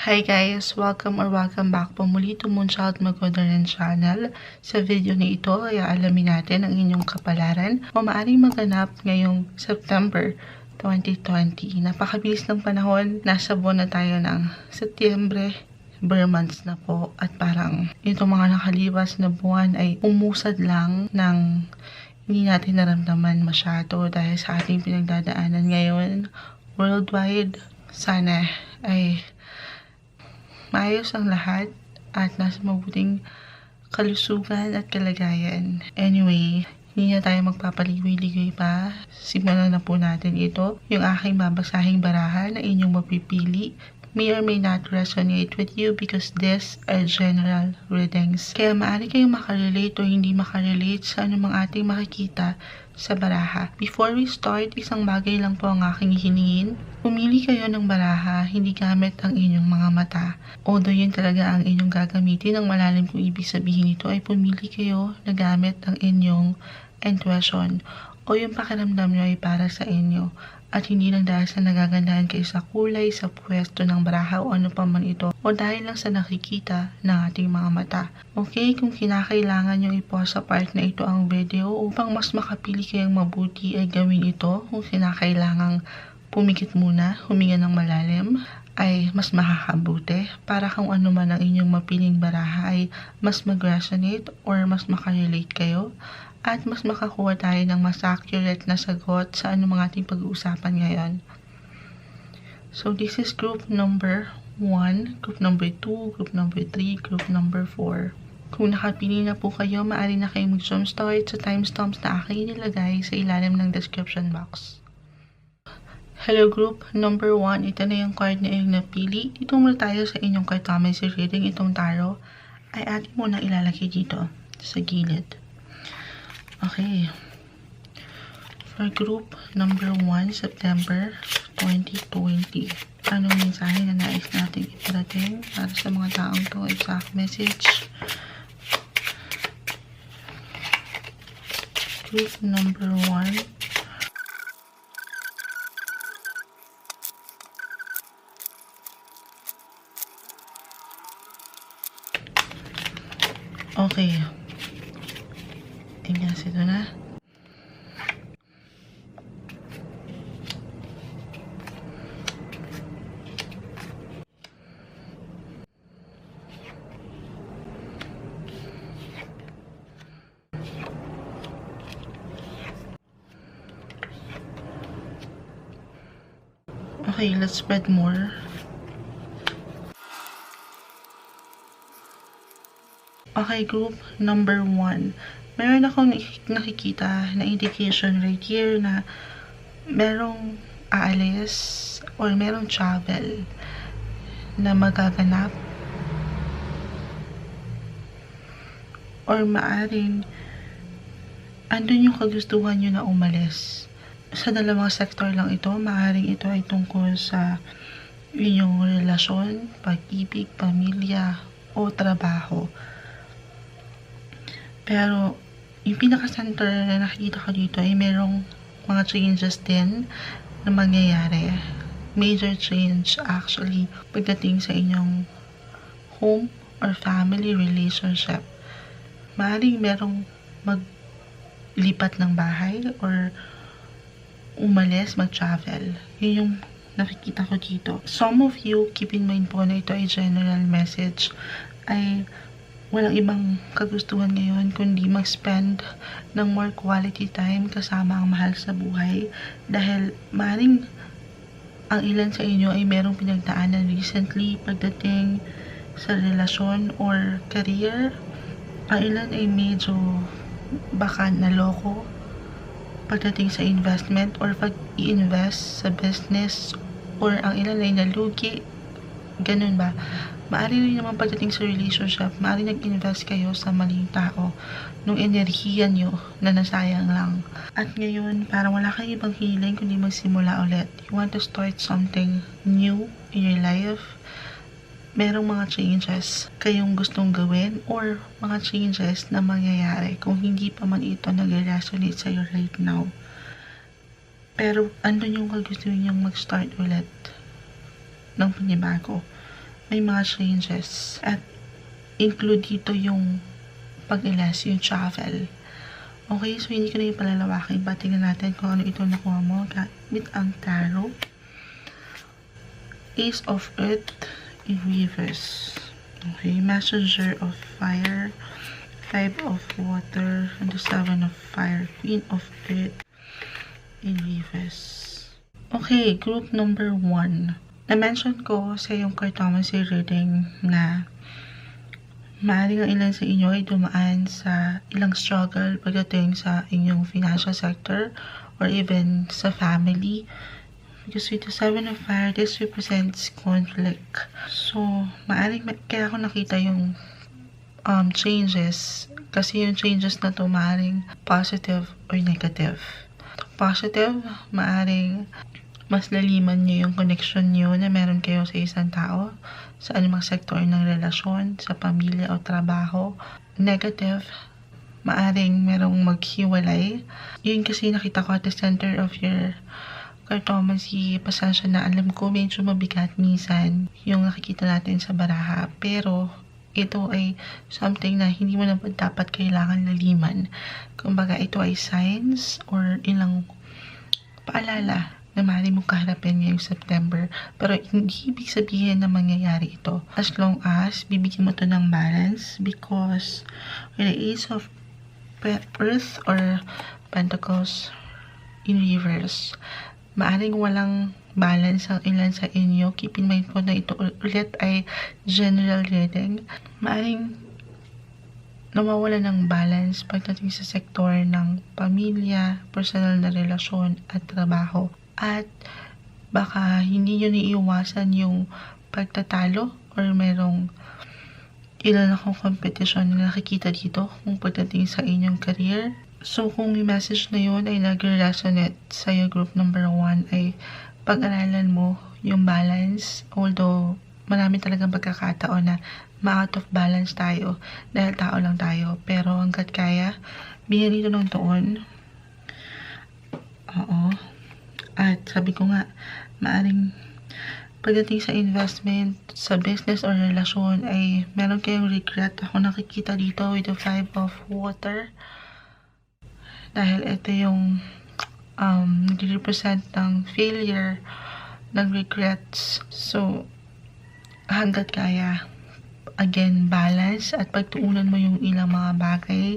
Hi guys! Welcome back po muli to Moonchild Magodaran Channel. Sa video na ito ay aalamin natin ang inyong kapalaran o maaaring maganap ngayong September 2020. Napakabilis ng panahon, nasa buwan na tayo ng Setyembre, bare months na po, at parang itong mga nakalipas na buwan ay umusad lang ng hindi natin naramdaman masyado dahil sa ating pinagdadaanan ngayon worldwide. Sana ay maayos ang lahat at nasa mabuting kalusugan at kalagayan. Anyway, hindi na tayo magpapaligoy-ligoy pa. Simulan na po natin ito. Yung aking babasahing barahan na inyong mapipili may or may not resonate with you because these are general readings. Kaya maaari kayong makarelate o hindi makarelate sa anumang ating makikita sa baraha. Before we start, isang bagay lang po ang aking hiningin. Pumili kayo ng baraha, hindi gamit ang inyong mga mata. Although yun talaga ang inyong gagamitin, ang malalim kong ibig sabihin nito ay pumili kayo na gamit ang inyong intuition o yung pakiramdam nyo ay para sa inyo. At hindi lang dahil sa nagagandahan kayo sa kulay, sa pwesto ng baraha o ano pa man ito, o dahil lang sa nakikita ng ating mga mata. Okay, kung kinakailangan nyo i-pause sa part na ito ang video upang mas makapili kayong mabuti ay gawin ito. Kung kinakailangang pumikit muna, huminga ng malalim, ay mas makakabuti para kung ano man ang inyong mapiling baraha ay mas mag-resonate or mas makarelate kayo. At mas makakuha tayo ng mas accurate na sagot sa anumang ating pag-uusapan ngayon. So this is group number 1, group number 2, group number 3, group number 4. Kung nakapili na po kayo, maaari na kayong mag-jumpstart sa timestamps na aking nilagay sa ilalim ng description box. Hello group number 1, ito na yung card na iyong napili. Dito muna tayo sa inyong cartomancy reading. Itong tarot ay atin muna ilalagay dito sa gilid. Okay, for group number 1, September 2020. Anong mensahe na nais natin iparating para sa mga taong to? Exact message. Group number 1. Okay. Tingnan ito na. Okay, let's spread more. Okay, group number 1. Meron akong nakikita na indication right here na merong aalis or merong travel na magaganap or maaring andun yung kagustuhan nyo na umalis. Sa dalawang sektor lang ito, maaring ito ay tungkol sa inyong relasyon, pag-ibig, pamilya o trabaho. Pero, yung pinaka-center na nakikita ko dito ay merong mga changes din na mangyayari. Major change actually pagdating sa inyong home or family relationship. Maaaring merong maglipat ng bahay or umalis, mag-travel. Yun yung nakikita ko dito. Some of you, keep in mind po na ito ay general message, ay walang ibang kagustuhan ngayon kundi mag-spend ng more quality time kasama ang mahal sa buhay dahil maaaring ang ilan sa inyo ay merong pinagdaanan recently pagdating sa relasyon or career. Ang ilan ay medyo baka naloko pagdating sa investment or pag-i-invest sa business or ang ilan ay nalugi. Ganun ba? Maari rin naman pagdating sa relationship, maari nag-invest kayo sa maling tao nung enerhiya nyo na nasayang lang. At ngayon, parang wala kang ibang hiling kundi magsimula ulit. You want to start something new in your life. Merong mga changes kayong gustong gawin or mga changes na mangyayari kung hindi pa man ito nag-resonate sa'yo right now. Pero andun yung gusto nyong mag-start ulit ng panibago. may mga changes. At include dito yung pag-ilas, yung travel. Okay, so hindi ko na yung palalawakin. Tingnan natin kung ano ito nakuha mo. Gamit ang tarot. Ace of Earth in reverse. Okay, Messenger of Fire. 5 of Water. And the 7 of Fire. Queen of Earth in reverse. Okay, group number 1. Na-mention ko sa yung cartomancy reading na maaaring ang ilan sa inyo ay dumaan sa ilang struggle pagdating sa inyong financial sector or even sa family. Because with the 7 of Fire, this represents conflict. So, maaaring kaya ako nakita yung changes. Kasi yung changes na to maaaring positive or negative. Positive, maaaring mas laliman nyo yung connection nyo na meron kayo sa isang tao sa anumang sektor ng relasyon, sa pamilya o trabaho. Negative, maaring merong maghiwalay. Yun kasi nakita ko at the center of your cartomancy. Pasensya na, alam ko medyo mabigat minsan yung nakikita natin sa baraha. Pero ito ay something na hindi mo na dapat kailangan laliman. Kumbaga ito ay signs or ilang paalala na maaari mong kaharapin ngayong September. Pero hindi ibig sabihin na mangyayari ito. As long as bibigyan mo to ng balance, because with the Ace of Earth or Pentacles in reverse, maaring walang balance ang ilan sa inyo. Keep in mind po na ito ulit ay general reading. Maaring nawawala ng balance pagdating sa sektor ng pamilya, personal na relasyon at trabaho. At baka hindi nyo naiiwasan yung pagtatalo or merong ilan akong competition na nakikita dito kung pagdating sa inyong career. So kung yung message na yun ay nag-resonate sa yung group number 1 ay pag-aralan mo yung balance. Although marami talagang pagkakataon na ma-out of balance tayo dahil tao lang tayo. Pero hanggat kaya, bigyan dito ng tuon. Oo. At sabi ko nga, maaring pagdating sa investment, sa business or relasyon ay meron kayong regret. Ako nakikita dito with the 5 of Water. Dahil ito yung nag-represent ng failure, ng regrets. So, hanggat kaya, again, balance at pagtuunan mo yung ilang mga bagay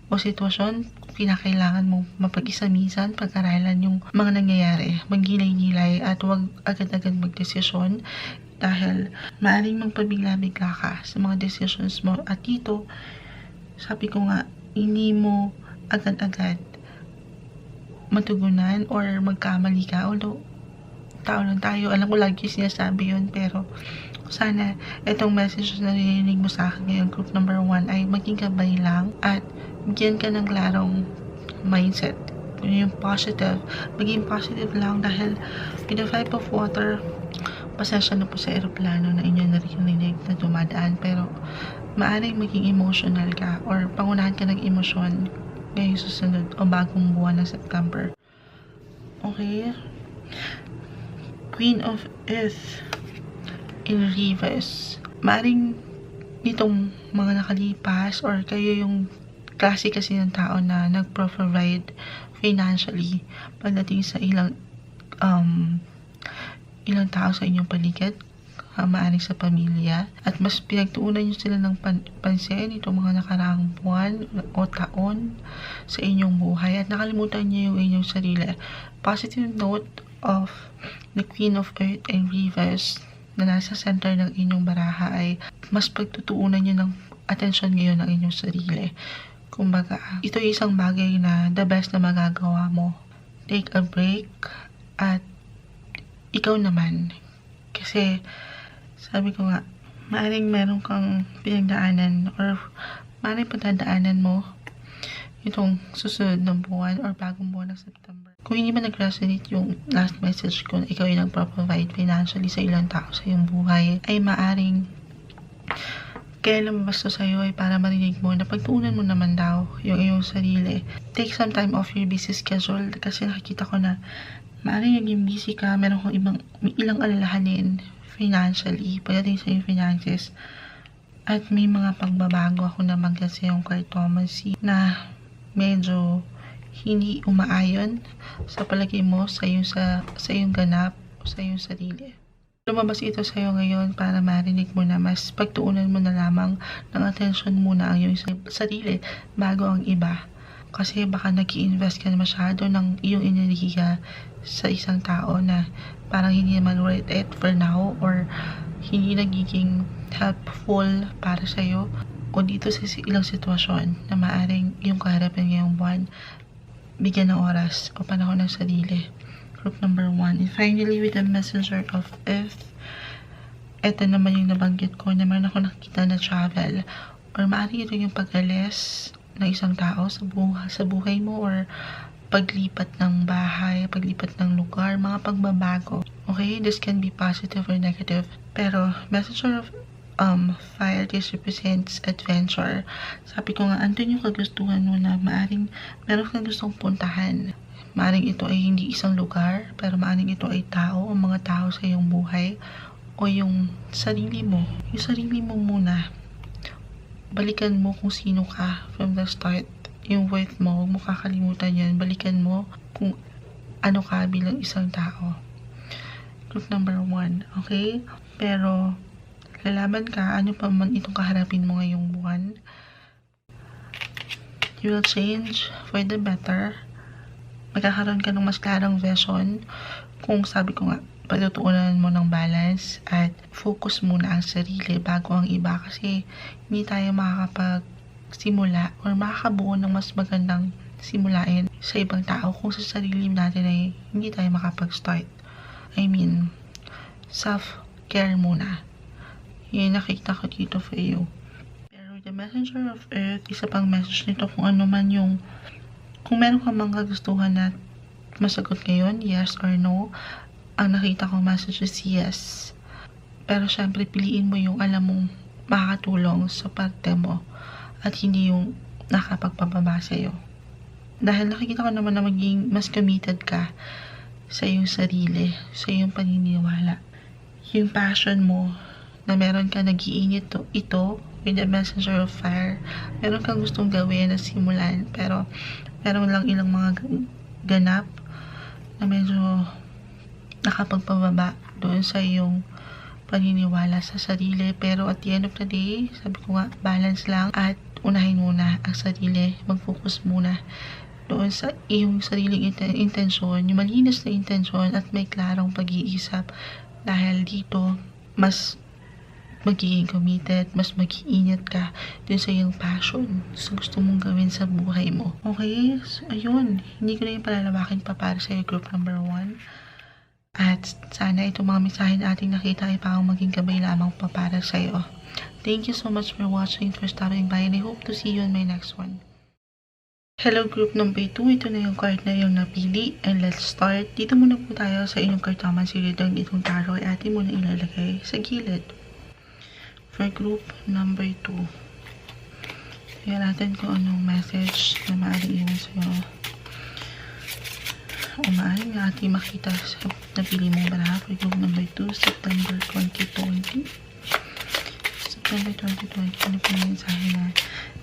o sitwasyon, kinakailangan mo mapag-isa-misan, pag-aralan yung mga nangyayari, maggilay-gilay at huwag agad-agad magdesisyon dahil maaaring magpabigla-bigla ka sa mga decisions mo. At dito, sabi ko nga, hindi mo agad-agad matugunan or magkamali ka. Although, tao lang tayo. Alam ko lagi sinasabi yun, pero sana itong message na narinig mo sa akin ngayon, group number 1, ay maging gabay lang at bigyan ka ng klarong mindset. Yung positive, maging positive lang dahil with the 5 of Water, pasensya na po sa aeroplano na inyo narinig na dumadaan, pero maaaring maging emotional ka or pangunahan ka ng emosyon ngayong susunod o bagong buwan ng September. Okay? Queen of Earth in reverse. Maring nitong mga nakalipas or kayo yung klase kasi ng tao na nagpro-provide financially pagdating sa ilang tao sa inyong paligid, maaring sa pamilya, at mas pinagtuunan nyo sila ng pansin itong mga nakaraang buwan o taon sa inyong buhay at nakalimutan nyo yung inyong sarili. Positive note of the Queen of Earth in reverse na nasa center ng inyong baraha ay mas pagtutuunan nyo ng atensyon ngayon ng inyong sarili. Kumbaga, ito yung isang bagay na the best na magagawa mo. Take a break at ikaw naman. Kasi, sabi ko nga, maaaring meron kang pinagdaanan or maaaring pagdadaanan mo itong susunod ng buwan or bagong buwan ng September. Kung hindi ba nag-resonate yung last message ko na ikaw yung nagpro-provide financially sa ilang tao sa iyong buhay, ay maaaring kaya lumabas to sa'yo ay para marinig mo na pagtuunan mo naman daw yung iyong sarili. Take some time off your busy schedule kasi nakikita ko na maaaring naging busy ka, meron kang ilang alalahanin, financially, pagdating sa yung finances. At may mga pagbabago ako na magkas sa yung cartomancy na medyo hindi umaayon sa palagay mo sa iyong ganap o sa iyong sarili. Lumabas ito sa iyo ngayon para marinig mo na mas pagtuunan mo na lamang ng atensyon muna ang iyong sarili bago ang iba. Kasi baka nag-i-invest ka na masyado ng iyong enerhiya sa isang tao na parang hindi naman worth it for now or hindi nagiging helpful para sa iyo o dito sa ilang sitwasyon na maaring iyong kaharapin ngayong buwan, bigyan ng oras o panahon ng sarili. Group number 1. And finally, with the messenger of Earth, ito naman yung nabanggit ko na meron ako nakikita na travel or maaari ito yung pag-alis ng isang tao sa buhay mo or paglipat ng bahay, paglipat ng lugar, mga pagbabago. Okay, this can be positive or negative. Pero messenger of fire, this represents adventure. Sabi ko nga, andun yung kagustuhan mo na maaring meron kang gustong puntahan. Maaring ito ay hindi isang lugar, pero maaring ito ay tao o mga tao sa iyong buhay o yung sarili mo. Yung sarili mo muna. Balikan mo kung sino ka from the start. Yung worth mo, huwag mo kakalimutan yan. Balikan mo kung ano ka bilang isang tao. Group number 1, okay? Pero lalaban ka, ano pa man itong kaharapin mo ngayong buwan. You will change for the better. Magkakaroon ka ng mas klarang vision kung sabi ko nga, pagtutuunan mo ng balance at focus muna ang sarili bago ang iba kasi hindi tayo makakapagsimula or makakabuo ng mas magandang simulain sa ibang tao kung sa sarili natin ay hindi tayo makapag-start. I mean, self-care muna. Yun nakita ko dito for you. Pero the messenger of Earth, isa pang message nito kung ano man yung kung meron ka mga gustuhan na masagot ngayon, yes or no, ang nakita ko message is yes. Pero syempre, piliin mo yung alam mong makakatulong sa parte mo at hindi yung nakapagpababa sa'yo. Dahil nakikita ko naman na maging mas committed ka sa iyong sarili, sa iyong paniniwala. Yung passion mo na meron ka nag-iinit ito with the messenger of fire. Meron kang gustong gawin na simulan pero meron lang ilang mga ganap na medyo nakapagpababa doon sa iyong paniniwala sa sarili. Pero at the end of the day, sabi ko nga, balance lang at unahin muna ang sarili. Mag-focus muna doon sa iyong sariling intensyon, yung malinis na intensyon at may klarong pag-iisip. Dahil dito, mas magiging committed, mas mag-iinit ka dun sa iyong passion, sa gusto mong gawin sa buhay mo. Okay? So, ayun. Hindi ko na yung palalawakin pa para sa group number 1. At sana itong mga mensahe na ating nakita ay parang maging gabay lamang pa para sa iyo. Thank you so much for watching, for stopping by, and I hope to see you in my next one. Hello group number 2, ito na yung card na yung napili and let's start. Dito muna po tayo sa inyong cartomancy reading. Itong tarot ay atin muna ilalagay sa gilid. For group number 2, tingnan natin kung anong message na maaaring iwan sa'yo o maaaring nga ating makita sa napili mong baraha. For group number 2, September 2020. September 2020, ano po yung mensahe na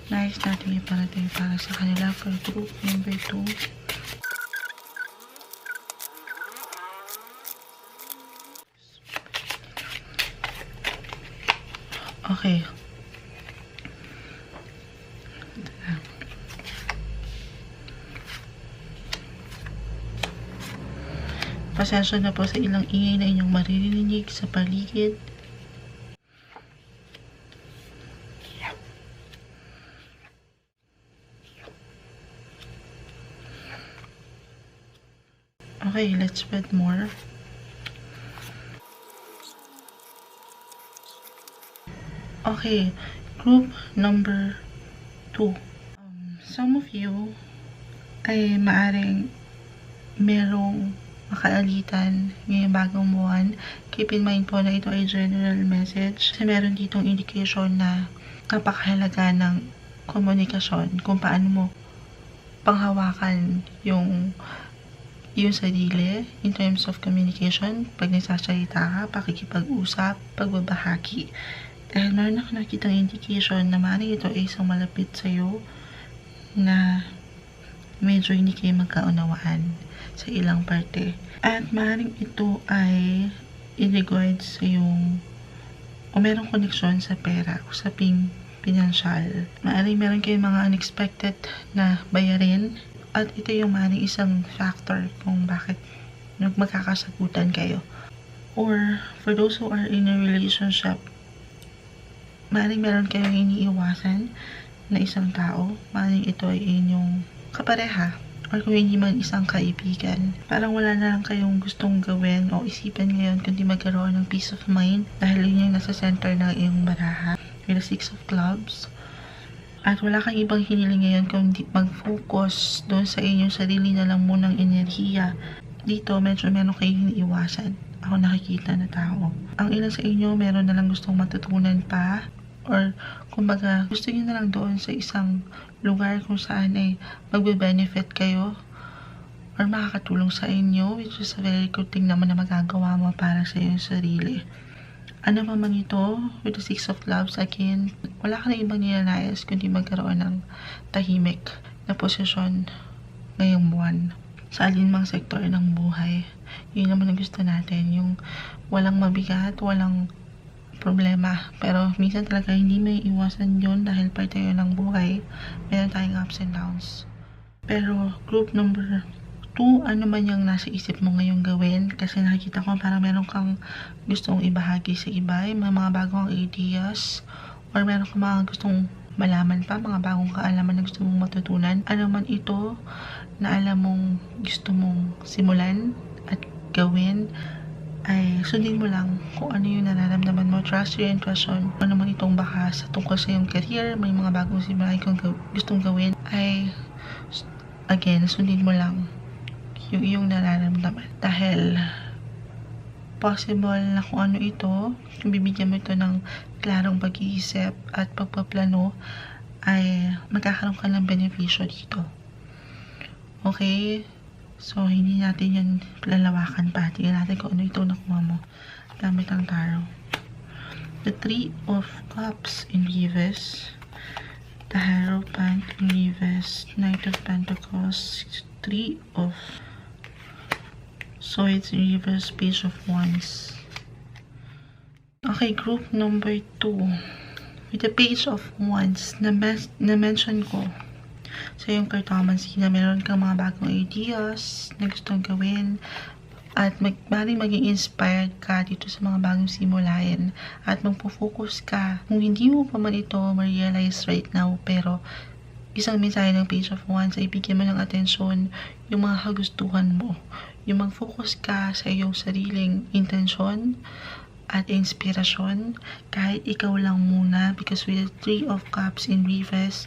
nais natin iparating para sa kanila. For group number 2, okay. Pasensya na po sa ilang ingay na inyong maririnig sa paligid. Okay, let's read more. Okay, group number 2. Some of you ay maaring merong makaalitan ngayong bagong buwan. Keep in mind po na ito ay general message. Kasi meron ditong indication na napakahalaga ng komunikasyon kung paano mo panghawakan yung yung sarili in terms of communication, pag nagsasalita ka, pakikipag-usap, pagbabahagi. Dahil meron ako nakitang indication na maaaring ito ay isang malapit sa'yo na medyo hindi kayo magkaunawaan sa ilang parte. At maaaring ito ay in regards sa yung o merong koneksyon sa pera, usaping pinansyal. Maaaring meron kayong mga unexpected na bayarin at ito yung maaaring isang factor kung bakit magkakasagutan kayo. Or for those who are in a relationship, maaaring meron kayong iniiwasan na isang tao, maaaring ito ay inyong kapareha or kung hindi man isang kaibigan. Parang wala na lang kayong gustong gawin o isipan ngayon kundi magkaroon ng peace of mind dahil yun yung nasa center ng iyong baraha with the 6 of clubs. At wala kang ibang hiniling ngayon kundi mag-focus doon sa inyong sarili na lang munang enerhiya. Dito medyo meron kayong iniiwasan. Ako nakikita na tao. Ang ilan sa inyo meron na lang gustong matutunan pa or kumbaga gusto nyo na lang doon sa isang lugar kung saan ay magbe-benefit kayo or makakatulong sa inyo, which is a very good thing naman na magagawa mo para sa iyong sarili. Ano pa man ito, with the 6 of clubs, again, wala ka na ibang nilalais kundi magkaroon ng tahimik na posisyon ngayong buwan sa alinmang sektor ng buhay. Yun naman ang gusto natin, yung walang mabigat, walang problema. Pero minsan talaga hindi may iwasan yun dahil parte yun ng buhay. Meron tayong ups and downs. Pero group number 2, ano man yung nasa isip mo ngayong gawin? Kasi nakikita ko parang meron kang gustong ibahagi sa iba, may mga bagong ideas or meron kang mga gustong malaman pa, mga bagong kaalaman na gusto mong matutunan. Ano man ito na alam mong gusto mong simulan at gawin, ay sundin mo lang kung ano yung nararamdaman mo. Trust your intuition. Ano man itong baka sa tungkol sa iyong career, may mga bagong simulan kung gustong gawin, ay again, sundin mo lang yung iyong nararamdaman. Dahil possible na kung ano ito, kung bibigyan mo ito ng klarong pag-iisip at pagpaplano, ay magkakaroon ka ng benepisyo dito. Okay? So, hindi natin yan lalawakan pa. Tingnan natin kung ano ito nakuha mo gamit ang tarot. The 3 of Cups in reverse. The Hierophant in reverse. Knight of Pentacles. 3 of Swords in reverse. Page of Wands. Okay, group number 2. With the Page of Wands, na-mention ko sa iyong cartomancy na meron kang mga bagong ideas na gustong gawin at maaaring maging inspired ka dito sa mga bagong simulain at magpo-focus ka. Kung hindi mo pa man ito ma-realize right now, pero isang mensahe ng Page of Wands ay bigyan mo ng atensyon yung mga kagustuhan mo. Yung mag-focus ka sa iyong sariling intensyon at inspirasyon kahit ikaw lang muna, because with the 3 of Cups in reverse,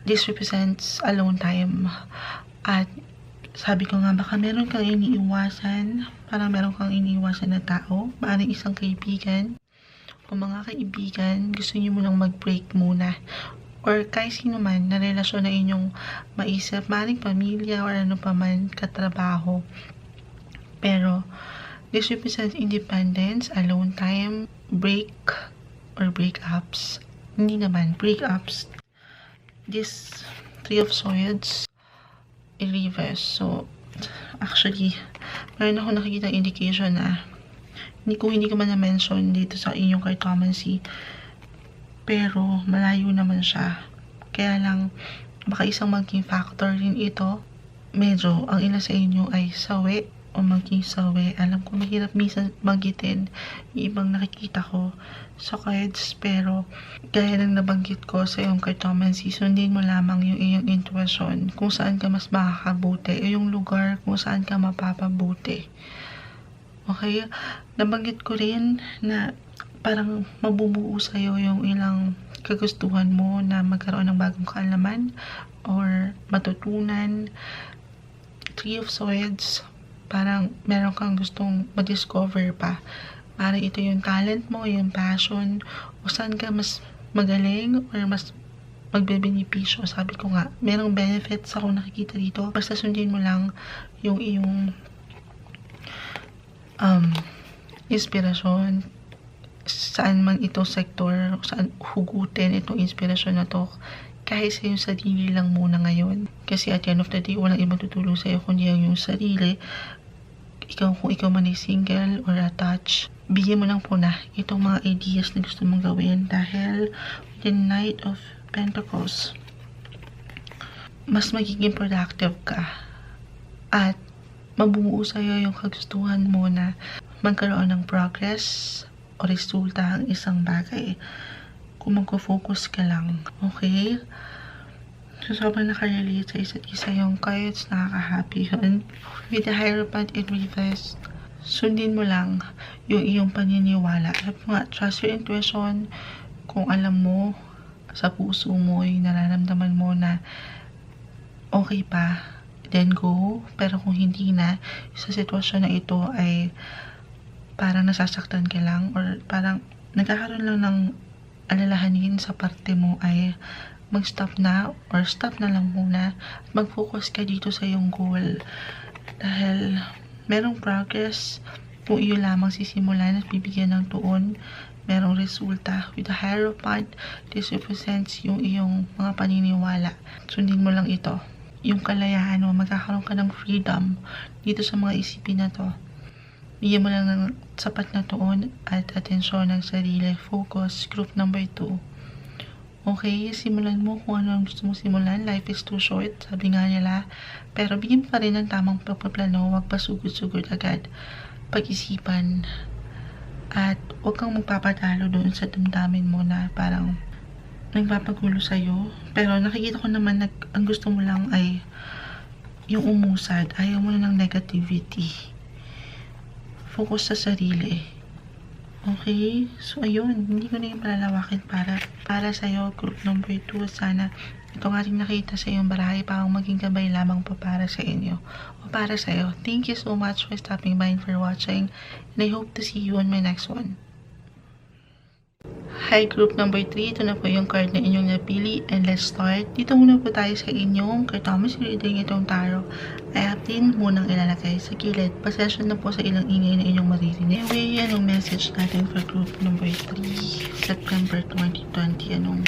this represents alone time. At sabi ko nga, baka meron kang iniiwasan, parang meron kang iniiwasan na tao, maaaring isang kaibigan o mga kaibigan, gusto niyo munang mag-break muna. Or kahit sino man na relasyon na inyong maisip, maaaring pamilya or ano pa man, katrabaho. Pero this represents independence, alone time, break or breakups. Hindi naman, breakups. This 3 of Swords in reverse. So, actually, meron ako nakikita indication na hindi ko man na-mention dito sa inyong cartomancy, pero malayo naman siya. Kaya lang, baka isang maging factor rin ito. Medyo, ang ilan sa inyo ay sawi o maging sawi. Alam ko mahirap minsan banggitin yung ibang nakikita ko sa cards, pero gaya ng nabanggit ko sa iyong cartomancy, sundin mo lamang yung iyong intuition kung saan ka mas makakabuti o yung lugar kung saan ka mapapabuti. Okay? Nabanggit ko rin na parang mabubuo sa'yo yung ilang kagustuhan mo na magkaroon ng bagong kaalaman or matutunan. 3 of Swords, parang meron kang gustong ma-discover pa. Parang ito yung talent mo, yung passion, o saan ka mas magaling or mas magbebenepisyo. Sabi ko nga, merong benefits ako nakikita dito. Basta sundin mo lang yung iyong inspirasyon, saan man ito sektor, saan hugutin itong inspirasyon na to, kahit sa yung sarili lang muna ngayon. Kasi at the end of the day, walang ibang tutulong sa'yo kundi ang yung sarili. Kung ikaw man ay single or attached, bigyan mo lang po na itong mga ideas na gusto mong gawin, dahil the Knight of Pentacles, mas magiging productive ka at mabubuo sa'yo yung kagustuhan mo na magkaroon ng progress o resulta ang isang bagay kung magpo-focus ka lang. Okay? So, sobrang nakarelate sa isa't isa yung cards, nakaka-happy yun. With the Hierophant in reverse, sundin mo lang yung iyong paniniwala. Sabi nga, trust your intuition. Kung alam mo, sa puso mo, yung nararamdaman mo na okay pa, then go. Pero kung hindi na, sa sitwasyon na ito ay parang nasasaktan ka lang or parang nagkakaroon lang ng alalahanin sa parte mo, ay mag-stop na or stop na lang muna at mag-focus ka dito sa iyong goal. Dahil merong progress kung iyo lamang sisimulan at bibigyan ng tuon, merong resulta. With the Hierophant, this represents yung iyong mga paniniwala. Sundin mo lang ito. Yung kalayaan mo, magkakaroon ka ng freedom dito sa mga isipin na to. Bigyan mo lang ng sapat na tuon at atensyon ng sarili. Focus. Group number 2. Okay, simulan mo kung ano ang gusto mong simulan. Life is too short, sabi nga nila. Pero bigyan pa rin ng tamang pagpaplano. Huwag pa sugod-sugod agad. Pag-isipan. At huwag kang magpapatalo doon sa damdamin mo na parang nagpapagulo sa'yo. Pero nakikita ko naman na ang gusto mo lang ay yung umusad. Ayaw mo na ng negativity. Focus sa sarili. Okay? So, ayun. Hindi ko na yung palalawakin para sa'yo. Group number 2. Sana itong ating nakita sa iyong barahay parang maging gabay lamang pa para sa inyo o para sa'yo. Thank you so much for stopping by and for watching. And I hope to see you on my next one. Hi, group number 3. Ito na po yung card na inyong napili. And let's start. Dito muna po tayo sa inyong Thomas reading itong tarot. Ay atin munang ilalagay sa gilid. Pasensya na po sa ilang ingay na inyong maririnig. Anyway, yan ang message natin for group number 3. September 2020. Anong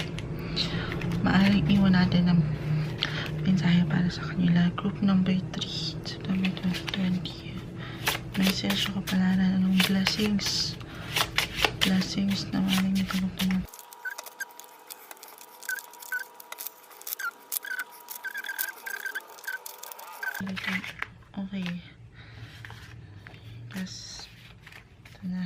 maaaring iwan natin ng mensahe para sa kanila. Group number 3. September 2020. Message ko pala na anong blessings. Blessings na maling ito. Okay. Yes. Ito na.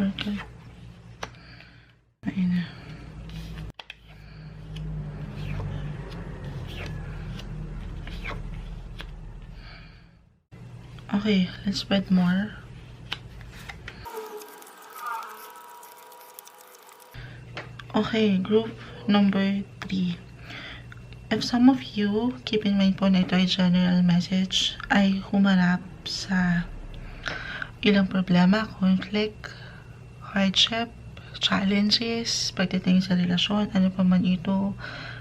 Okay. Ayun na. Okay, let's spread more. Okay, group number 3. If some of you, keep in mind po na ito ay general message, ay humarap sa ilang problema, conflict, hardship, challenges, pagdating sa relasyon, ano pa man ito,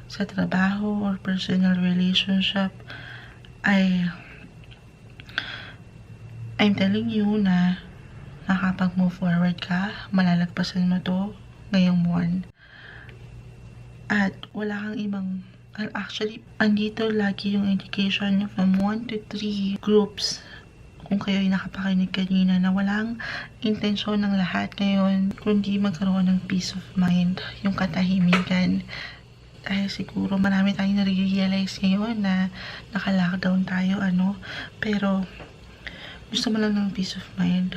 sa trabaho or personal relationship, ay I'm telling you na nakapag-move forward ka, malalagpasan mo to ngayong buwan. At wala kang ibang, actually, andito lagi yung indication from 1 to 3 groups. Kung kayo ay nakapakinig kanina na walang intensyon ng lahat ngayon, kundi magkaroon ng peace of mind, yung katahimikan. Dahil siguro marami tayong nare-realize ngayon na naka-lockdown tayo, pero gusto mo lang ng peace of mind.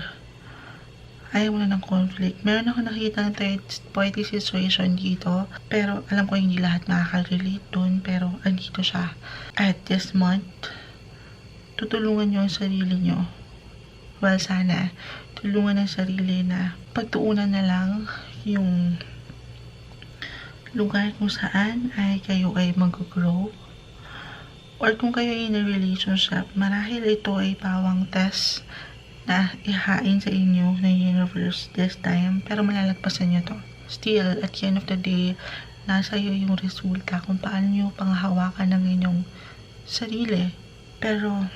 Ayaw mo na ng conflict. Meron ako nakita ng third party situation dito. Pero alam ko hindi lahat makaka-relate dun. Pero andito siya. At this month, tutulungan nyo ang sarili nyo. Well, sana tulungan ang sarili na pagtuunan na lang yung lugar kung saan ay kayo ay mag-grow or kung kayo ay in a relationship, marahil ito ay pawang test na ihain sa inyo ng universe this time, pero malalagpasan nyo to. Still, at the end of the day, nasa iyo yung resulta kung paano nyo panghahawakan ng inyong sarili. Pero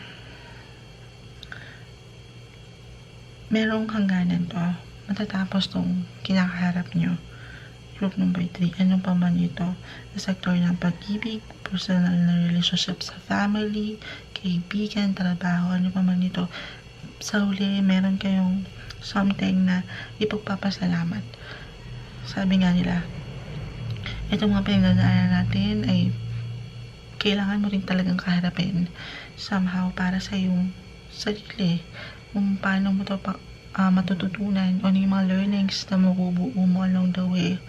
merong hangganan to. Matatapos tong kinakaharap nyo. Group number 3, ano pa man ito? Sa sektor ng pag-ibig, personal na relationship sa family, kaibigan, trabaho, ano pa man ito. Sa huli, meron kayong something na ipagpapasalamat. Sabi nga nila, itong mga pinagdadaanan natin ay kailangan mo rin talagang kaharapin somehow para sa iyong sarili. Kung paano mo ito matututunan o ano yung mga learnings na mabubuo mo along the way.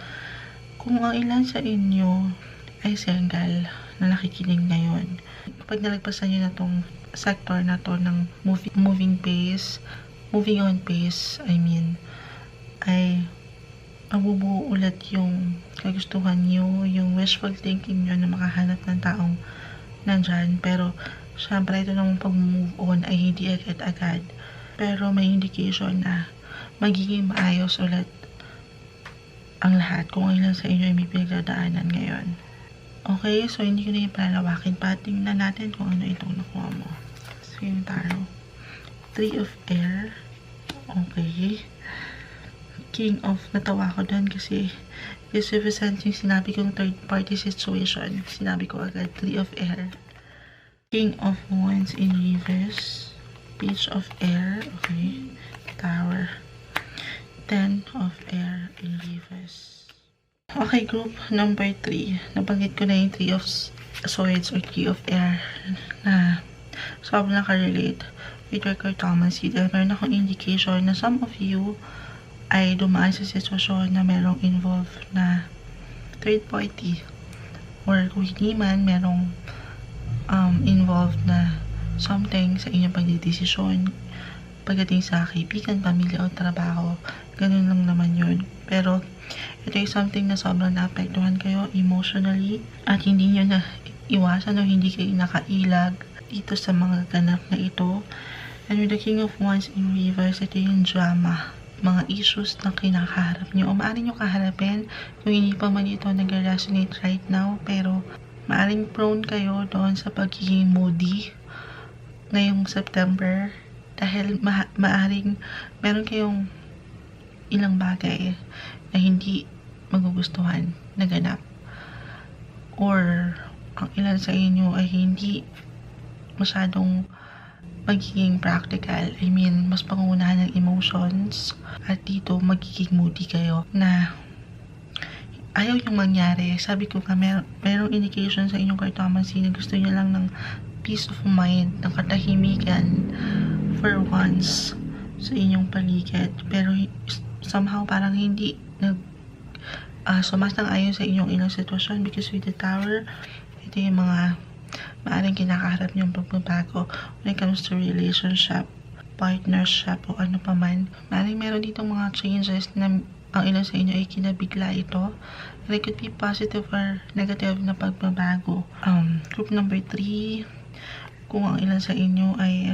Kung ang ilan sa inyo ay single na nakikinig ngayon, kapag nalagpasan nyo na itong sector na to ng moving on pace, ay mabubuo ulit yung kagustuhan nyo, yung wishful thinking nyo na makahanap ng taong nandyan. Pero syempre ito nang pag-move on ay hindi agad-agad, pero may indication na magiging maayos ulit ang lahat kung ilan sa inyo ay may pinagdadaanan ngayon. Okay, so hindi ko na yung palalawakin pa. Tingnan natin kung ano itong nakuha mo. So yung tarot. 3 of Air. Okay. King of, natawa ko doon kasi this represents yung sinabi kong third party situation. Sinabi ko agad, 3 of Air. King of Wands in reverse. Page of Air. Okay. Tower. 10 of Air in reverse. Okay, group number 3. Nabanggit ko na yung 3 of Swords or 3 of Air na sobrang nakarelate with your cartomancy. Dahil meron akong indication na some of you ay dumaan sa sitwasyon na merong involved na third party, or kung hindi man merong involved na something sa inyong pagdidesisyon pagdating sa kaibigan, pamilya o trabaho. Ganun lang naman yun. Pero ito ay something na sobrang naapektuhan kayo emotionally at hindi nyo na iwasan o hindi kayo nakailag dito sa mga ganap na ito. And with the King of Wands in reverse, ito yung drama, mga issues na kinakaharap nyo o maaari nyo kaharapin kung hindi pa man ito nag-resonate right now, pero maaring prone kayo doon sa pagiging moody ngayong September dahil maaring meron kayong ilang bagay na hindi magugustuhan na ganap, or ang ilan sa inyo ay hindi masyadong magiging practical. Mas pangunahan ng emotions at dito magiging moody kayo na ayaw yung mangyari. Sabi ko ka, merong indication sa inyong cartomancy na gusto nyo lang ng peace of mind, ng katahimikan for once sa inyong paligid. Pero somehow parang hindi sumasang-ayon sa inyong ilang sitwasyon because with the Tower, ito yung mga maaaring kinakaharap niyong pagbabago when it comes to relationship, partnership, o ano pa man. Maaaring meron ditong mga changes na ang ilan sa inyo ay kinabigla ito. And it could be positive or negative na pagbabago. Group number 3, kung ang ilan sa inyo ay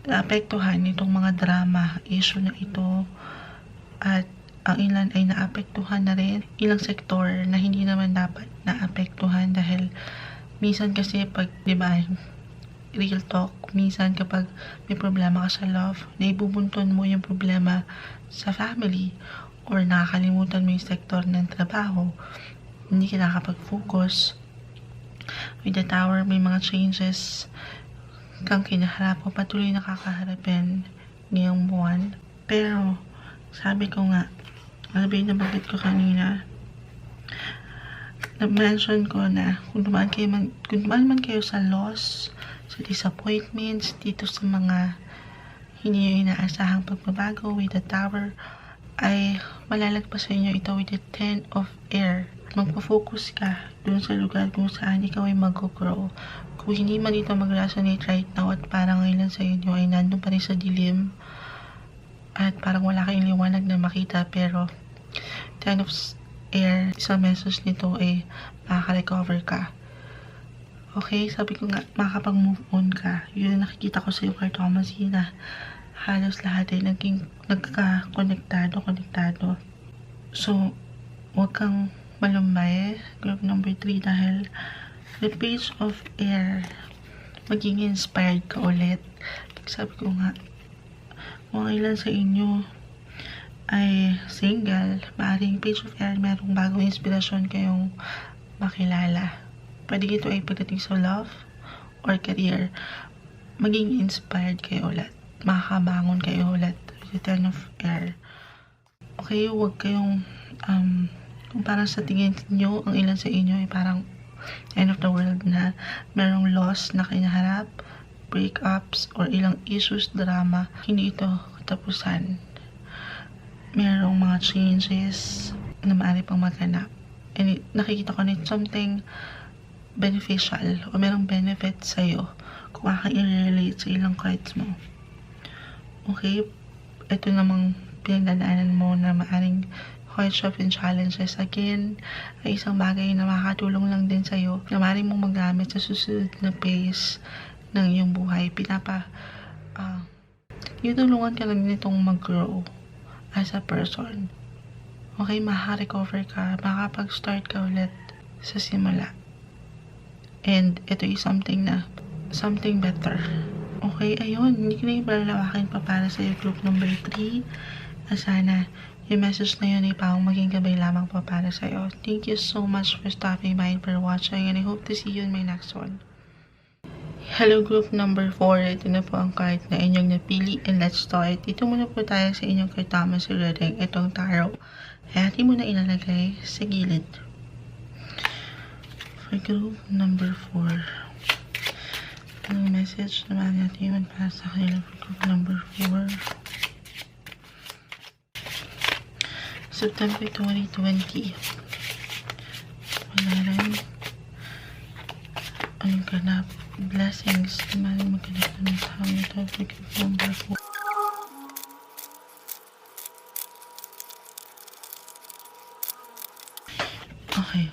naapektuhan itong mga drama, issue na ito, at ang ilan ay naapektuhan na rin ilang sektor na hindi naman dapat naapektuhan dahil minsan kasi pag, diba, real talk, minsan kapag may problema ka sa love, naibubunton mo yung problema sa family or nakakalimutan mo yung sektor ng trabaho, hindi ka nakakapag-focus. With the Tower, may mga changes kang kinaharap o patuloy nakakaharapin ngayong buwan. Pero sabi ko nga, ano ba yung nabanggit ko kanina, na-mention ko na kung dumaan man kayo sa loss, sa disappointments, dito sa mga hindi nyo inaasahang pagbabago with the Tower, ay malalagpasan nyo ito with the 10 of Air. Magpo-focus ka dun sa lugar kung saan ikaw ay mag-grow. Kung hindi man ito mag-resonate right now at parang ngayon sa inyo ay nandun pa rin sa dilim at parang wala kayong liwanag na makita, pero 10 of Air, isang message nito ay makaka-recover ka. Okay, sabi ko nga, makakapag-move on ka. Yun yung nakikita ko sa'yo, Car Thomas, na halos lahat ay naging nagka-konektado. So, huwag kang malumbay, group number 3, dahil the page of air, maging inspired ka ulit. Sabi ko nga, kung ilan sa inyo ay single, maaaring page of air, merong bagong inspirasyon kayong makilala. Pwede ito ay pagdating sa love or career. Maging inspired kayo ulit. Makakabangon kayo ulit with the 10 of air. Okay, huwag kayong kung parang sa tingin nyo, ang ilan sa inyo ay parang end of the world na, merong loss na kinaharap, breakups, or ilang issues, drama. Hindi ito katapusan. Merong mga changes na maaari pang maganap. And nakikita ko na something beneficial o merong benefit sa'yo kung i-relate sa ilang cards mo. Okay, ito namang pinagdadaanan mo na maaring hardship and challenges again ay isang bagay na makakatulong lang din sa'yo na maaring mong magamit sa susunod na phase ng iyong buhay. Tutulungan ka lang nitong mag-grow as a person. Okay, makaka-recover ka, makakapag-start ka ulit sa simula. And ito is something better. Okay, ayun, hindi ko na ibalalawakin pa para sa group number 3. Sana yung message na yun ay parang maging gabay lamang pa para sa'yo. Thank you so much for stopping by and for watching, and I hope to see you in my next one. Hello group number 4, ito na po ang card na inyong napili, and let's start. Ito muna po tayo sa inyong Car Thomas reading, itong tarot. Kaya atin muna ilalagay sa gilid. For group number 4, ang message naman natin para sa kanila for group number 4. September 2020. Panaran. Anong ganap? Blessings. Maling magganap ng tao ito for group number 4. Okay.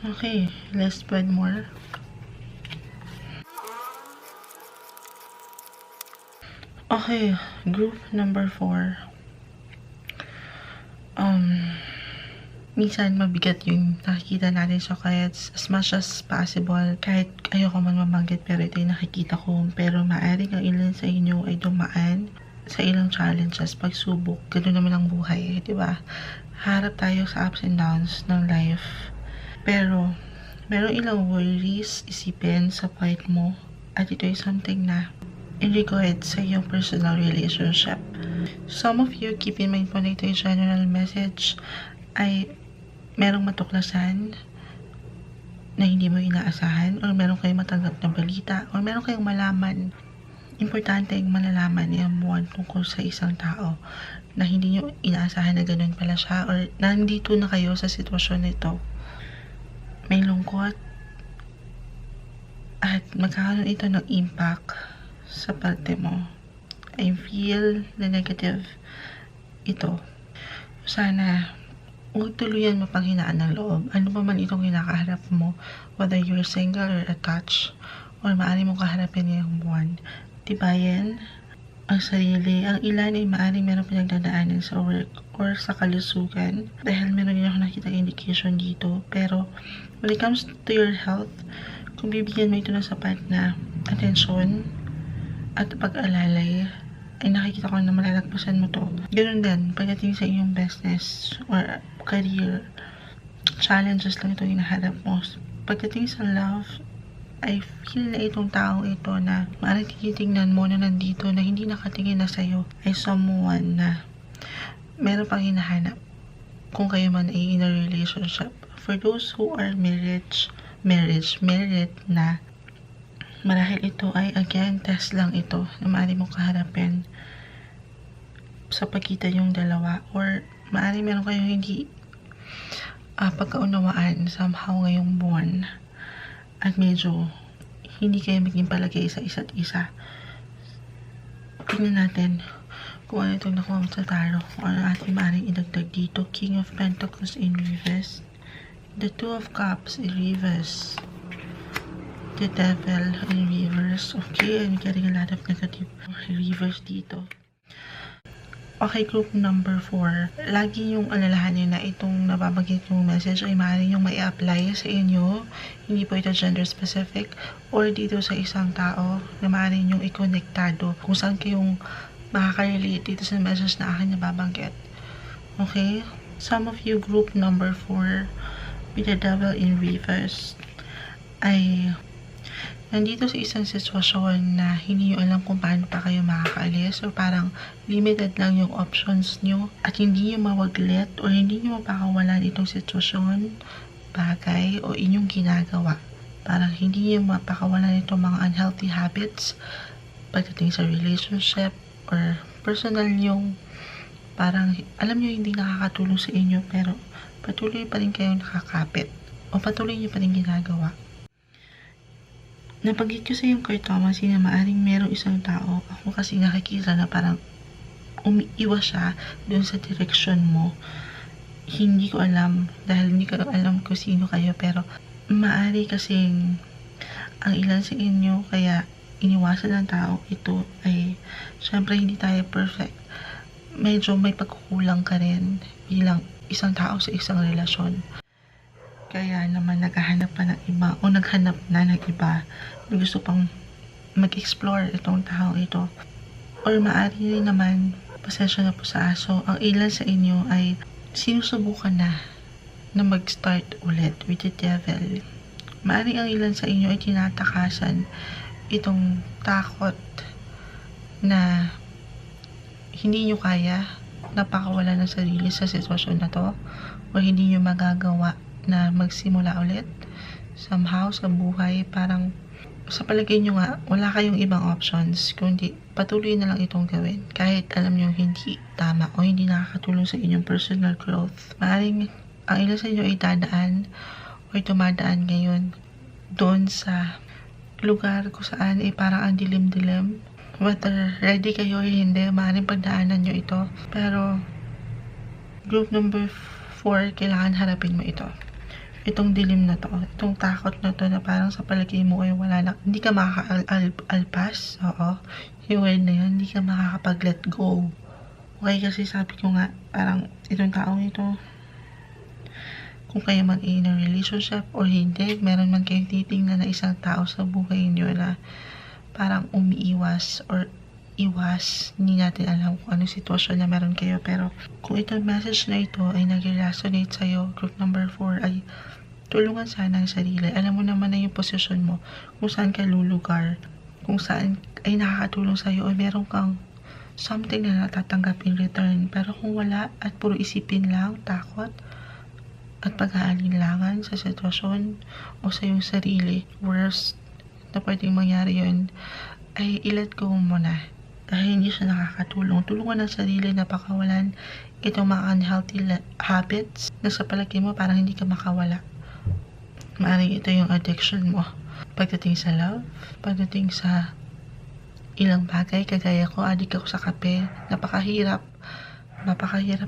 Okay, let's spread more. Okay, group number 4. Minsan mabigat yung nakikita natin sa cards as much as possible. Kahit ayoko man mabanggit, pero ito yung nakikita ko. Pero maaari ang ilan sa inyo ay dumaan sa ilang challenges, pagsubok. Ganoon naman ang buhay, di ba? Harap tayo sa ups and downs ng life. Pero meron ilang worries isipin sa part mo. At ito ay something na in regard sa iyong personal relationship. Some of you, keep in mind po na ito yung general message, ay merong matuklasan na hindi mo inaasahan, or meron kayong matanggap na balita, or meron kayong malaman. Importante yung malalaman yung buwan tungkol sa isang tao na hindi nyo inaasahan na ganun pala siya, or nandito na kayo sa sitwasyon nito. May lungkot at magkakaroon ito ng impact sa parte mo. I feel the negative ito. Sana huwag tuluyan mapanghinaan ng loob. Ano pa man itong kinakaharap mo, whether you're single or attached, or maaari mong kaharapin ngayong buwan. Tibayan ang sarili. Ang ilan ay maaari meron pinagdadaanan sa work or sa kalusugan, dahil meron din ako nakita indication dito. Pero when it comes to your health, kung bibigyan mo ito ng sapat na atensyon at pag-alalay, ay nakikita ko na malalagpasan mo to. Ganun din pagdating sa iyong business or career, challenges lang ito hinaharap mo. Pagdating sa love, I feel na itong taong ito na maaaring tinitingnan mo na nandito na hindi nakatingin na sa'yo ay someone na meron pang hinahanap kung kayo man ay in a relationship. For those who are married na, marahil ito ay again test lang ito na maaari mong kaharapin sa pagitan yung dalawa, or maaari meron kayong hindi pagkaunawaan somehow ngayong buwan at medyo hindi kayo maging palagay sa isa't isa. Tingnan natin kung ano itong nakuha mo sa tarot, kung ano ating maaaring idagdag dito. King of Pentacles in reverse, the Two of Cups in reverse, the Devil in reverse. Okay, I'm getting a lot of negative reverse dito. Okay, group number 4. Lagi yung alalahanin na itong nababanggit yung message ay maaaring yung may apply sa inyo. Hindi po ito gender specific or dito sa isang tao na maaaring yung ikonektado kung saan kayong makaka-relate dito sa message na akin nababanggit. Okay? Some of you, group number 4 with the Devil in reverse, ay nandito sa isang sitwasyon na hindi nyo alam kung paano pa kayo makakaalis or parang limited lang yung options nyo at hindi nyo mawaglit or hindi nyo mapakawalan itong sitwasyon, bagay o inyong ginagawa. Parang hindi nyo mapakawalan itong mga unhealthy habits pagdating sa relationship or personal yung parang alam nyo hindi nakakatulong sa inyo pero patuloy pa rin kayong nakakapit o patuloy nyo pa rin ginagawa. Nabanggit ko sa yung card Thomas na maaring merong isang tao, ako kasi nakikita na parang umiiwas siya doon sa direksyon mo. Hindi ko alam, dahil hindi ko alam kung sino kayo, pero maari kasing ang ilan sa inyo kaya iniwasan ng tao ito ay syempre hindi tayo perfect. Medyo may pagkukulang ka rin bilang isang tao sa isang relasyon. Kaya naman naghahanap pa ng iba o naghanap na ng iba na gusto pang mag-explore itong tao ito. Or maaari rin naman, pasensya na po sa aso, ang ilan sa inyo ay sinusubukan na mag-start ulit with the Devil. Maaari ang ilan sa inyo ay tinatakasan itong takot na hindi nyo kaya napakawala ng sarili sa sitwasyon na to o hindi nyo magagawa na magsimula ulit somehow sa buhay. Parang sa palagay nyo nga wala kayong ibang options kundi patuloy na lang itong gawin kahit alam nyo hindi tama o hindi nakakatulong sa inyong personal growth. Maaaring ang ilan sa inyo ay dadaan o tumadaan ngayon doon sa lugar kung saan ay parang ang dilim-dilim. Whether ready kayo o hindi, maaaring pagdaanan nyo ito. Pero group number 4, kailangan harapin mo ito. Itong dilim na to, itong takot na to na parang sa palagay mo ay wala na, hindi ka makaka-alpas, oo, yung word na yun, hindi ka makakapag-let go. Okay, kasi sabi ko nga, parang itong taong ito, kung kayo man in a relationship or hindi, meron man kayong titingnan na isang tao sa buhay niyo na parang umiiwas or iwas, hindi natin alam kung anong sitwasyon na meron kayo. Pero kung itong message na ito ay nag-resonate sa'yo, group number 4, ay tulungan sana ang sarili. Alam mo naman na yung posisyon mo, kung saan ka lulugar, kung saan ay nakakatulong sa'yo o meron kang something na natatanggap in return. Pero kung wala at puro isipin lang, takot at pag-aalinlangan sa sitwasyon o sa iyong sarili, worst na pwedeng mangyari yun, ay i-let go mo na. Dahil hindi siya nakakatulong. Tulungan ang sarili na pakawalan itong mga unhealthy habits na sa palagay mo parang hindi ka makawala. Maaaring ito yung addiction mo. Pagdating sa love, pagdating sa ilang bagay, kagaya ko, addict ako sa kape. Napakahirap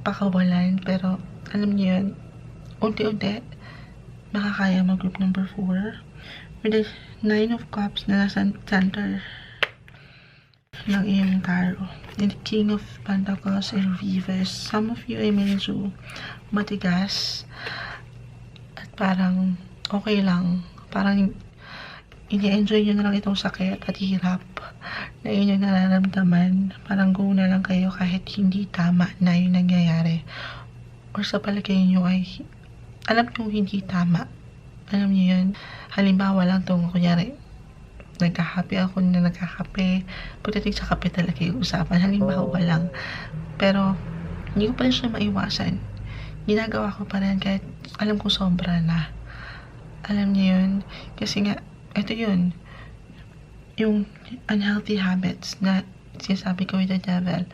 pakawalan. Pero alam niyo yun, unti-unti, makakaya mo. Group number 4. With the 9 of Cups na nasa center ng iyong tarot. And the King of Pentacles in reverse. Some of you ay medyo matigas at parang okay lang. Parang ini-enjoy nyo na lang itong sakit at hirap na inyong nararamdaman. Parang go na lang kayo kahit hindi tama na yung nangyayari. Or sa palagay nyo ay alam nyo hindi tama. Alam nyo yun. Halimbawa lang itong kunyari nagkakape ako na nagkakape. Pagdating sa kape talaga yung usapan. Halimbawa lang. Pero, hindi ko pa rin siya maiwasan. Ginagawa ko pa rin kahit alam ko sobra na. Alam niyo yun? Kasi nga, ito yun. Yung unhealthy habits na sinasabi ko with the Devil.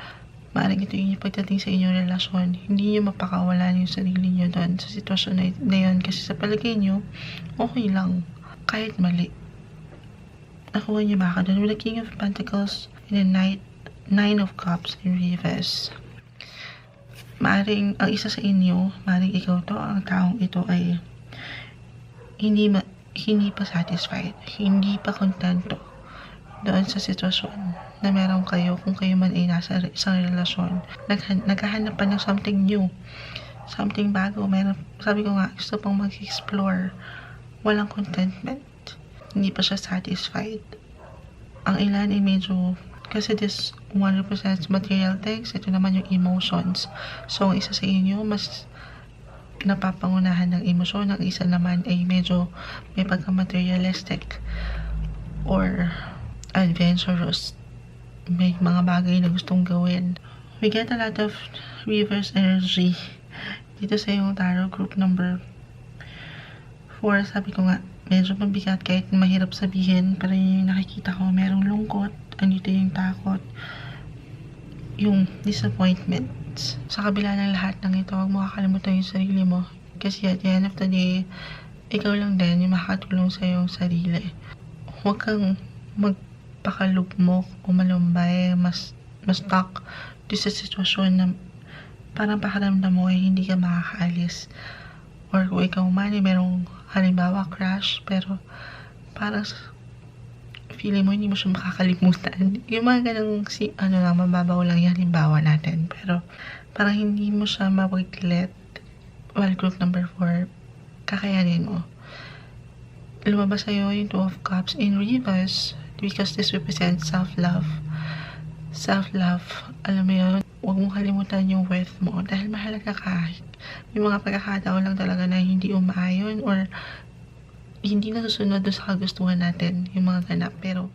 Maaaring ito yung pagdating sa inyong relasyon, hindi nyo mapakawalan yung sarili nyo doon sa sitwasyon na yun. Kasi sa palagay nyo, okay lang. Kahit mali. Nakuha nyo ba ka doon? With the King of Pentacles and the Nine of Cups in reverse. Maaaring ang isa sa inyo, maaaring ikaw to, ang taong ito ay hindi pa satisfied, hindi pa kontento doon sa sitwasyon na meron kayo kung kayo man ay nasa isang relasyon. Naghahanap pa ng something new, something bago. Sabi ko nga, gusto pang mag-explore. Walang contentment. Hindi pa siya satisfied. Ang ilan ay medyo, kasi this one represents material things, ito naman yung emotions. So, ang isa sa inyo, mas napapangunahan ng emosyon. Ang isa naman ay medyo may pagka-materialistic or adventurous. May mga bagay na gustong gawin. We get a lot of reverse energy dito sa yung tarot group number 4. Sabi ko nga, medyo mabigat kahit mahirap sabihin, pero yung nakikita ko, merong lungkot, andito yung takot, yung disappointment. Sa kabila ng lahat ng ito, huwag mo kakalimutan yung sarili mo. Kasi at the end of the day, ikaw lang din yung makakatulong sa iyong sarili. Huwag kang magpakalugmok o malumbay, mas stuck sa sitwasyon na parang pakiramdam mo ay hindi ka makakaalis. Or kung ikaw man ay merong halimbawa crush, pero parang feeling mo hindi mo siya makakalimutan. Yung mga ganang mababaw lang yung halimbawa natin. Pero parang hindi mo siya mawaglet. Well, group number 4, kakayanin mo. Lumabas sa'yo yung Two of Cups in reverse because this represents self-love. Self-love, alam mo yun, huwag mong kalimutan yung worth mo dahil mahalaga ka. May mga pagkakataon lang talaga na hindi umaayon or hindi nasusunod doon sa kagustuhan natin yung mga ganap. Pero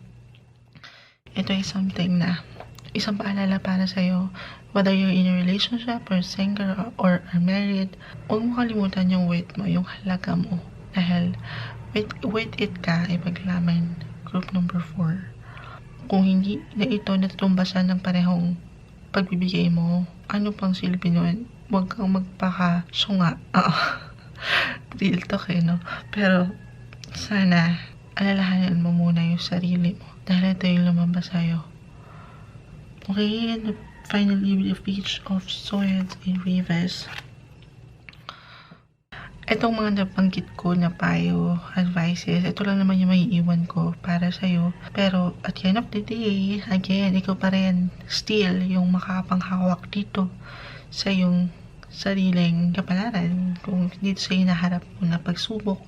ito ay something na isang paalala para sa'yo, whether you're in a relationship or single or married, huwag mo kalimutan yung worth mo, yung halaga mo. Dahil with it ka ipaglaman. Group number 4. Kung hindi na ito natutumbasan ng parehong pagbibigay mo, ano pang silbi nun? Huwag kang magpakasunga. Real talk no? Pero sana alalahanin mo muna yung sarili mo dahil ito yung lumabas sa'yo. Okay, and finally with the Page of Swords in reverse. Itong mga nabanggit ko na payo, advices, ito lang naman yung maiiwan ko para sa'yo. Pero at the end of the day, again, ikaw pa rin still yung makapanghawak dito sa yung sariling kapalaran. Kung dito sa hinaharap mo na pagsubok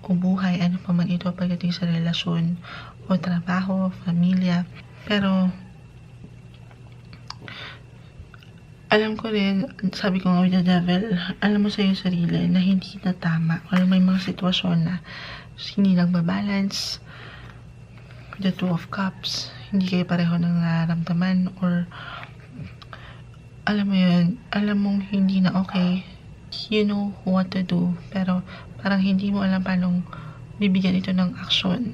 o buhay, ano pa man ito pagdating sa relasyon o trabaho, pamilya. Pero alam ko rin, sabi ko nga with the devil, alam mo sa iyong sarili na hindi na tama. Or may mga sitwasyon na hindi nagbabalance. The Two of Cups, hindi kayo pareho ng nararamdaman. Or, alam mo yun, alam mong hindi na okay. You know what to do. Pero, parang hindi mo alam paano bibigyan ito ng action.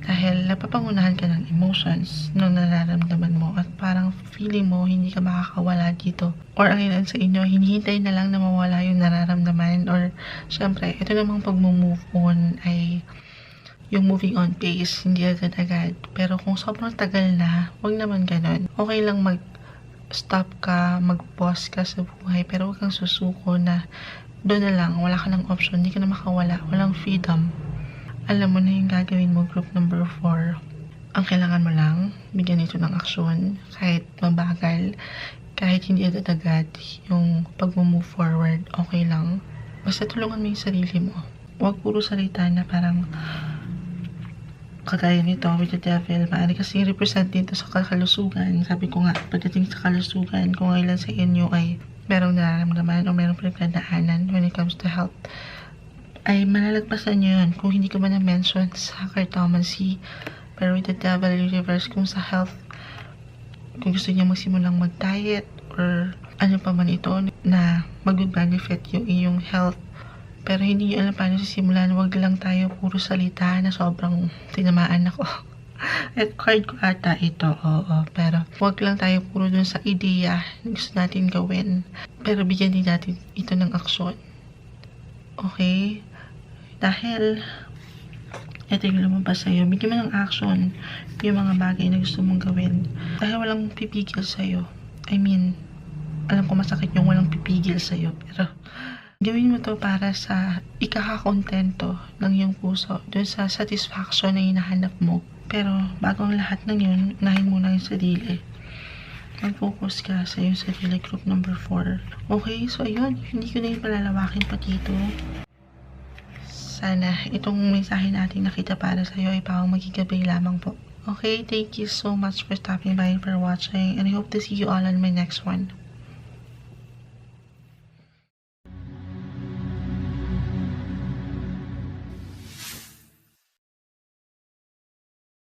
Dahil napapangunahan ka ng emotions nung nararamdaman mo at parang feeling mo hindi ka makakawala dito. Or ang ilan sa inyo, hinihintay na lang na mawala yung nararamdaman. Or syempre, ito namang pag-move on ay yung moving on pace, hindi agad-agad. Pero kung sobrang tagal na, wag naman ganun. Okay lang mag-stop ka, mag-pause ka sa buhay, pero wag kang susuko na doon na lang, wala ka ng option, hindi ka na makawala, walang freedom. Alam mo na yung gagawin mo, group number 4. Ang kailangan mo lang, bigyan ito ng aksyon, kahit mabagal, kahit hindi agad-agad, yung pag-move forward, okay lang. Basta tulungan mo yung sarili mo. Huwag puro salita na parang kagaya nito with the devil. Maaari kasi represent dito sa kalusugan. Sabi ko nga, pagdating sa kalusugan, kung ilan sa inyo ay merong nararamdaman o merong pinagdadaanan when it comes to health, ay malalagpasan nyo yun kung hindi ko man na-mention sa cartomancy. Pero with the devil in reverse, kung sa health, kung gusto niya magsimulang mag-diet or ano pa man ito na mag-benefit yung iyong health, pero hindi nyo alam paano sisimulan, wag lang tayo puro salita na sobrang tinamaan ako. At card ko ata ito, oo. Pero huwag lang tayo puro dun sa ideya na gusto natin gawin. Pero bigyan din natin ito ng aksyon. Okay? Dahil ito yung lumabas sa'yo. Bigyan mo ng action yung mga bagay na gusto mong gawin. Dahil walang pipigil sa'yo. I mean, alam ko masakit yung walang pipigil sa'yo. Pero gawin mo to para sa ikakakontento ng iyong puso. Doon sa satisfaction na hinahanap mo. Pero bago ang lahat ng yun, unahin mo na yung sarili. Mag-focus ka sa iyong sarili, group number 4. Okay, so ayun. Hindi ko na yung palalawakin pa dito. Sana itong mensahe natin nakita para sa iyo ay pawang magigabay lamang po. Okay, thank you so much for stopping by and for watching, and I hope to see you all on my next one.